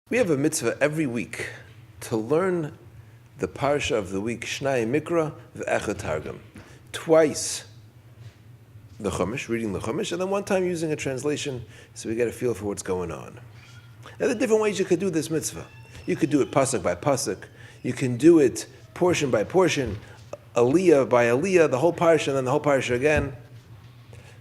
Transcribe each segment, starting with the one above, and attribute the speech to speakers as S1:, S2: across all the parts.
S1: We have a mitzvah every week to learn the parsha of the week, Shnai Mikra v'Echad Targum. Twice the Chumash, reading the Chumash, and then one time using a translation so we get a feel for what's going on. Now, there are different ways you could do this mitzvah. You could do it pasuk by pasuk. You can do it portion by portion, aliyah by aliyah, the whole parsha, and then the whole parsha again.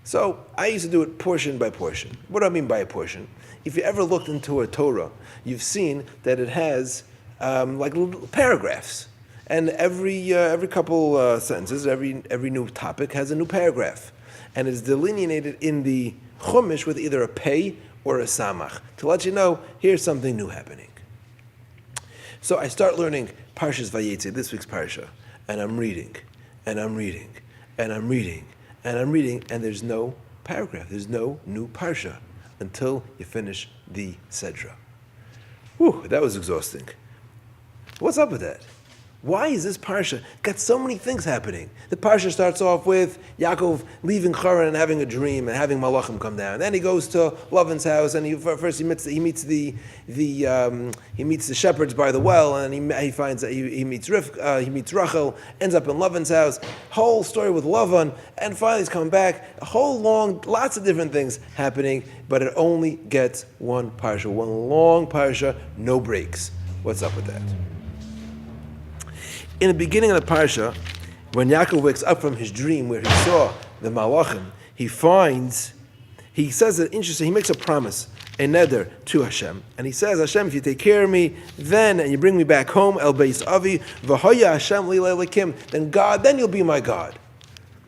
S1: So I used to do it portion by portion. What do I mean by a portion? If you ever looked into a Torah, you've seen that it has like little paragraphs, and every couple sentences, every new topic has a new paragraph, and it's delineated in the Chumash with either a pei or a samach to let you know here's something new happening. So I start learning Parshas Vayezei, this week's parsha, and I'm reading, and I'm reading, and I'm reading, and I'm reading, and there's no paragraph, there's no new parsha until you finish the Sedra. Whew, that was exhausting. What's up with that? Why is this parsha got so many things happening? The parsha starts off with Yaakov leaving Haran and having a dream and having malachim come down. Then he goes to Lavan's house and he meets the shepherds by the well, and he finds that he meets Rachel, ends up in Lavan's house. Whole story with Lavan, and finally he's coming back. Lots of different things happening, but it only gets one parsha, one long parsha, no breaks. What's up with that? In the beginning of the parsha, when Yaakov wakes up from his dream where he saw the malachim, he says that interesting, he makes a promise, a neder to Hashem, and he says, Hashem, if you take care of me, and you bring me back home, el beis avi, v'hoya Hashem li le'elekim, then you'll be my God.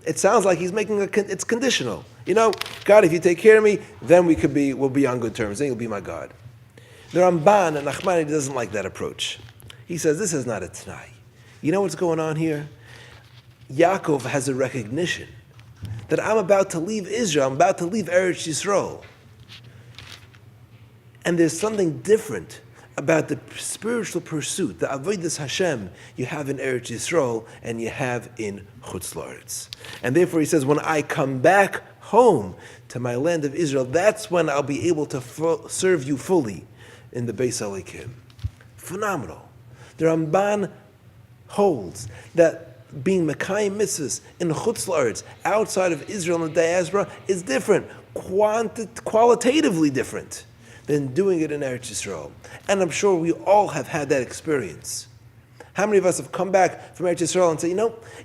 S1: It sounds like he's making it's conditional. You know, God, if you take care of me, then we'll be on good terms, then you'll be my God. The Ramban and Nachmani doesn't like that approach. He says, this is not a t'nai. You know what's going on here? Yaakov has a recognition that I'm about to leave Israel, I'm about to leave Eretz Yisrael. And there's something different about the spiritual pursuit, the avodas Hashem you have in Eretz Yisrael and you have in Chutz La'aretz. And therefore he says, when I come back home to my land of Israel, that's when I'll be able to serve you fully in the Beis Elikim. Phenomenal. The Ramban holds that being Mekayim mitzvahs in Chutz La'aretz, outside of Israel and the diaspora, is different, qualitatively different than doing it in Eretz Yisrael. And I'm sure we all have had that experience. How many of us have come back from Eretz Yisrael and say,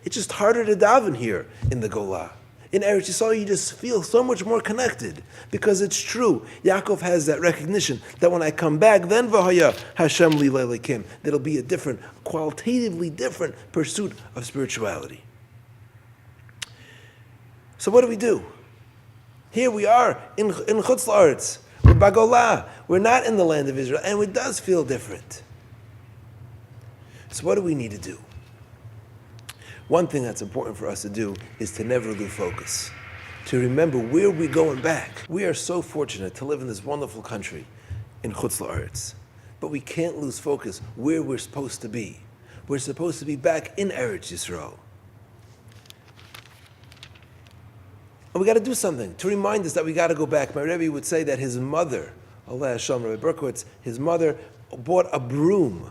S1: it's just harder to daven here in the Golah. In Eretz Yisrael, you just feel so much more connected, because it's true. Yaakov has that recognition that when I come back, then v'haya Hashem li le'elekim, that'll be a different, qualitatively different pursuit of spirituality. So what do? Here we are in Chutz La'aretz. We're Bagolah. We're not in the land of Israel, and it does feel different. So what do we need to do? One thing that's important for us to do is to never lose focus, to remember where we're going back. We are so fortunate to live in this wonderful country in Chutz La'aretz, but we can't lose focus where we're supposed to be. We're supposed to be back in Eretz Yisrael. And we got to do something to remind us that we got to go back. My Rebbe would say that his mother, Allah Hashem, Rabbi Berkowitz, his mother bought a broom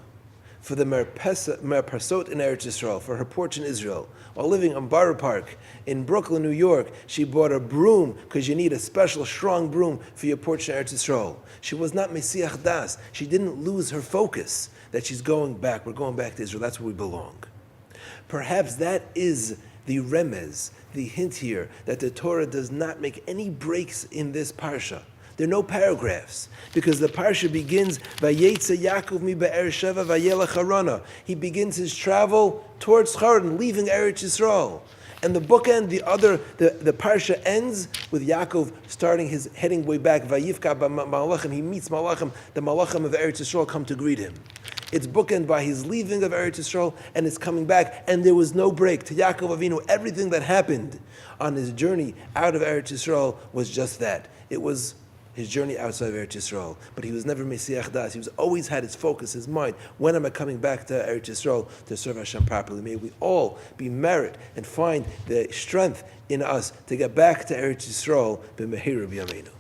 S1: for the Merpasot in Eretz Yisrael, for her porch in Israel. While living on Borough Park in Brooklyn, New York, she bought a broom because you need a special, strong broom for your porch in Eretz Yisrael. She was not Mesiach Das. She didn't lose her focus that she's going back. We're going back to Israel. That's where we belong. Perhaps that is the remez, the hint here, that the Torah does not make any breaks in this parsha. There are no paragraphs, because the parsha begins, Vayezei Yaakov mi be'er Sheva vayelech Harana. He begins his travel towards Haran, leaving Eretz Yisrael. And the bookend, the parsha ends with Yaakov heading way back, Vayivka b'malachim. He meets malachim, the malachim of Eretz Yisrael come to greet him. It's bookend by his leaving of Eretz Yisrael and his coming back, and there was no break. To Yaakov Avinu, everything that happened on his journey out of Eretz Yisrael was just that. It was his journey outside of Eretz Yisrael, but he was never Mesiach Das. He was always had his focus, his mind. When am I coming back to Eretz Yisrael to serve Hashem properly? May we all be merit and find the strength in us to get back to Eretz Yisrael b'mehira b'yameinu.